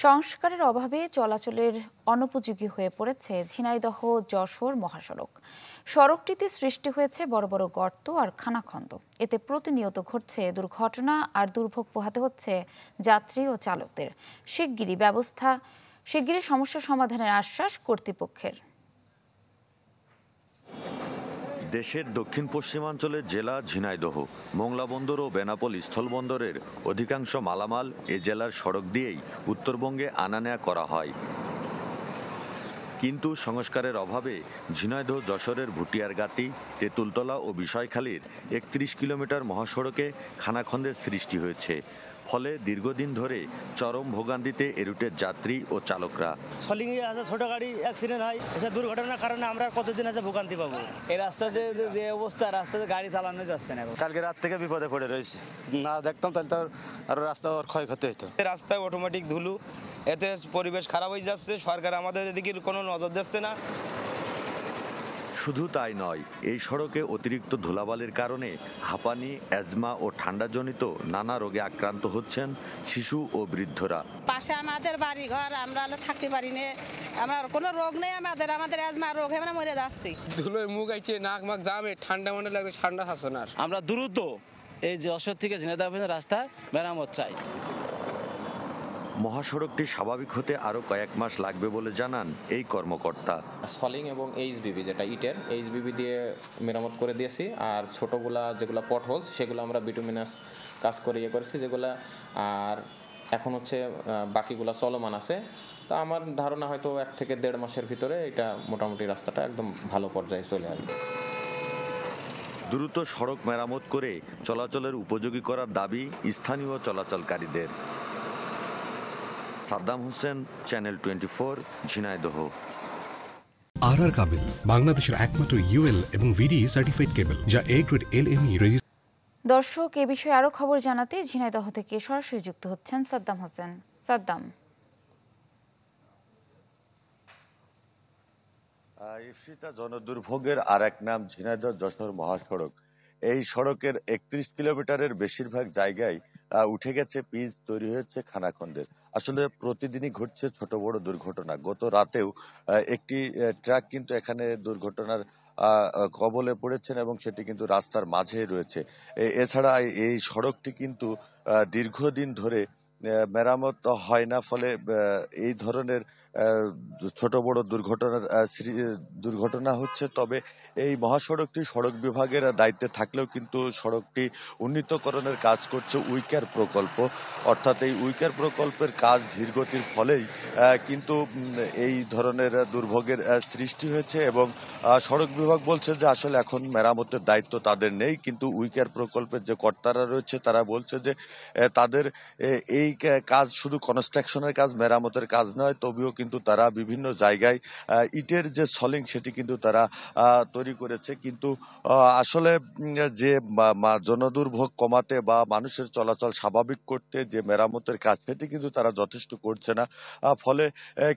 সংস্কারের অভাবে চলাচলের অনুপযোগী হয়ে পড়েছে ঝিনাইদহ যশোর মহাসড়ক। সড়কটিতে সৃষ্টি হয়েছে বড় বড় গর্ত আর খানাখন্দ। এতে প্রতিনিয়ত ঘটছে দুর্ঘটনা আর দুর্ভোগ পোহাতে হচ্ছে যাত্রী ও চালকদের। শিগগিরই সমস্যা সমাধানের আশ্বাস কর্তৃপক্ষের। দেশের দক্ষিণ পশ্চিমাঞ্চলের জেলা ঝিনাইদহ, মোংলা বন্দর ও বেনাপোল স্থলবন্দরের অধিকাংশ মালামাল এ জেলার সড়ক দিয়েই উত্তরবঙ্গে আনা নেয়া করা হয়। কিন্তু সংস্কারের অভাবে ঝিনাইদহ যশোরের ভুটিয়ারগাতি, তেঁতুলতলা ও বিষয়খালীর ৩১ কিলোমিটার মহাসড়কে খানাখন্দের সৃষ্টি হয়েছে। ফলে দীর্ঘদিন ধরে চরম ভোগান্তিতে এ রুটের যাত্রী ও চালকরা। সলিংয়ে আছে ছোট গাড়ি অ্যাক্সিডেন্ট হয়, এসব দুর্ঘটনার কারণে আমরা কতদিন আছে ভোগান্তি পাবো। এই রাস্তাতে যে অবস্থা, রাস্তাতে গাড়ি চালানো যাচ্ছে না। কালকে রাত থেকে বিপদে পড়ে রয়েছে, না দেখতাম তাহলে তো আরো রাস্তা ক্ষয়ক্ষতি হতো। রাস্তায় অটোমেটিক ধুলো, এতে পরিবেশ খারাপ হয়ে যাচ্ছে। সরকার আমাদের এদিকে কোনো নজর দিচ্ছে না। শুধু তাই নয়, এই সড়কে অতিরিক্ত ধুলাবালির কারণে হাঁপানি, অ্যাজমা ও ঠান্ডাজনিত নানা রোগে আক্রান্ত হচ্ছেন শিশু ও বৃদ্ধরা। পাশে আমাদের বাড়ি ঘর, আমরা থাকতে পারি না, আমরা কোনো রোগ নেই, আমাদের অ্যাজমা রোগ আমরা মরে যাচ্ছি। ধুলোয় মুখ আইছে, নাক মাক জামে, ঠান্ডা মনে লাগে, ঠান্ডা খাচ্ছে না। আমরা দ্রুত এই যশোর থেকে ঝিনাইদহ রাস্তা মেরামত চাই। মহাসড়কটি স্বাভাবিক হতে আরও কয়েক মাস লাগবে বলে জানান এই কর্মকর্তা। সলিং এবং এইচবিবি, যেটা ইটের এইচবিবি দিয়ে মেরামত করে দিয়েছি। আর ছোটোগুলা যেগুলো পট হোলস, সেগুলো আমরা বিটুমিনাস কাজ করে করেছি যেগুলো। আর এখন হচ্ছে বাকিগুলো চলমান আছে। তা আমার ধারণা হয়তো 1 থেকে 1.5 মাসের ভিতরে এটা মোটামুটি রাস্তাটা একদম ভালো পর্যায়ে চলে আসবে। দ্রুত সড়ক মেরামত করে চলাচলের উপযোগী করার দাবি স্থানীয় চলাচলকারীদের। সাদ্দাম হোসেন, চ্যানেল 24, ঝিনাইদহ। আর কাবেল বাংলাদেশের একমাত্র ইউএল এবং ভিডি সার্টিফাইড কেবল, যা এ গ্রেড LME রেজিস্ট্রেশন। দর্শক, এ বিষয়ে আরো খবর জানাতে ঝিনাইদহ থেকে সরাসরি যুক্ত হচ্ছেন সাদ্দাম হোসেন। সাদ্দাম। ইফসিতা জনদুর্ভোগের আর এক নাম ঝিনাইদহ যশোর মহাসড়ক। এই সড়কের 31 কিলোমিটারের বেশিরভাগ জায়গায় উঠে গেছে পিচ, তৈরি হয়েছে খানাখন্দের। আসলে প্রতিদিনই ঘটছে ছোট বড় দুর্ঘটনা। গত রাতেও একটি ট্রাক কিন্তু এখানে দুর্ঘটনার কবলে পড়েছেন এবং সেটি কিন্তু রাস্তার মাঝে রয়েছে। এছাড়া এই সড়কটি কিন্তু দীর্ঘদিন ধরে মেরামত হয় না, ফলে এই ধরনের ছোট বড় দুর্ঘটনা হচ্ছে। তবে এই মহাসড়কটি সড়ক বিভাগের দায়িত্বে থাকলেও কিন্তু সড়কটি উন্নীতকরণের কাজ করছে উইকার প্রকল্প। অর্থাৎ এই উইকার প্রকল্পের কাজ ধীরগতির ফলেই কিন্তু এই ধরনের দুর্ভোগের সৃষ্টি হয়েছে এবং সড়ক বিভাগ বলছে যে আসলে এখন মেরামতের দায়িত্ব তাদের নেই। কিন্তু উইকার প্রকল্পের যে কর্তারা রয়েছে তারা বলছে যে তাদের এই কাজ শুধু কনস্ট্রাকশনের কাজ, মেরামতের কাজ নয়। তবেও কিন্তু তারা বিভিন্ন জায়গায় ইটের যে সলিং সেটি কিন্তু তারা তৈরি করেছে। কিন্তু আসলে যে জনদুর্ভোগ কমাতে বা মানুষের চলাচল স্বাভাবিক করতে যে মেরামতের কাজ, সেটি কিন্তু তারা যথেষ্ট করছে না। ফলে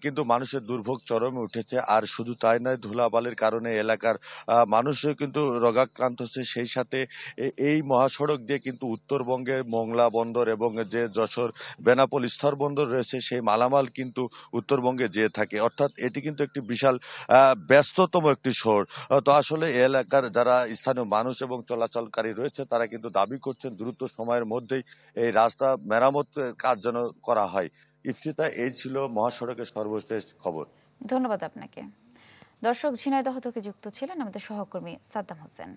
কিন্তু মানুষের দুর্ভোগ চরমে উঠেছে। আর শুধু তাই নয়, ধুলাবালির কারণে এলাকার মানুষও কিন্তু রোগাক্রান্ত হচ্ছে। সেই সাথে এই মহাসড়ক দিয়ে কিন্তু উত্তরবঙ্গে মোংলা বন্দর এবং যে যশোর বেনাপোল স্থলবন্দর রয়েছে, সেই মালামাল কিন্তু উত্তরবঙ্গে যেয়ে থাকে। অর্থাৎ এটি কিন্তু একটি বিশাল ব্যস্ততম একটি শহর। তো আসলে এলাকার যারা স্থানীয় মানুষ এবং চলাচলকারী রয়েছে তারা কিন্তু দাবি করছেন দ্রুত সময়ের মধ্যেই এই রাস্তা মেরামত কাজ যেন করা হয়। ইফসিতা, এই ছিল মহাসড়কের সর্বশেষ খবর। ধন্যবাদ আপনাকে। দর্শক, ঝিনাইদহ থেকে যুক্ত ছিলেন আমাদের সহকর্মী সাদ্দাম হোসেন।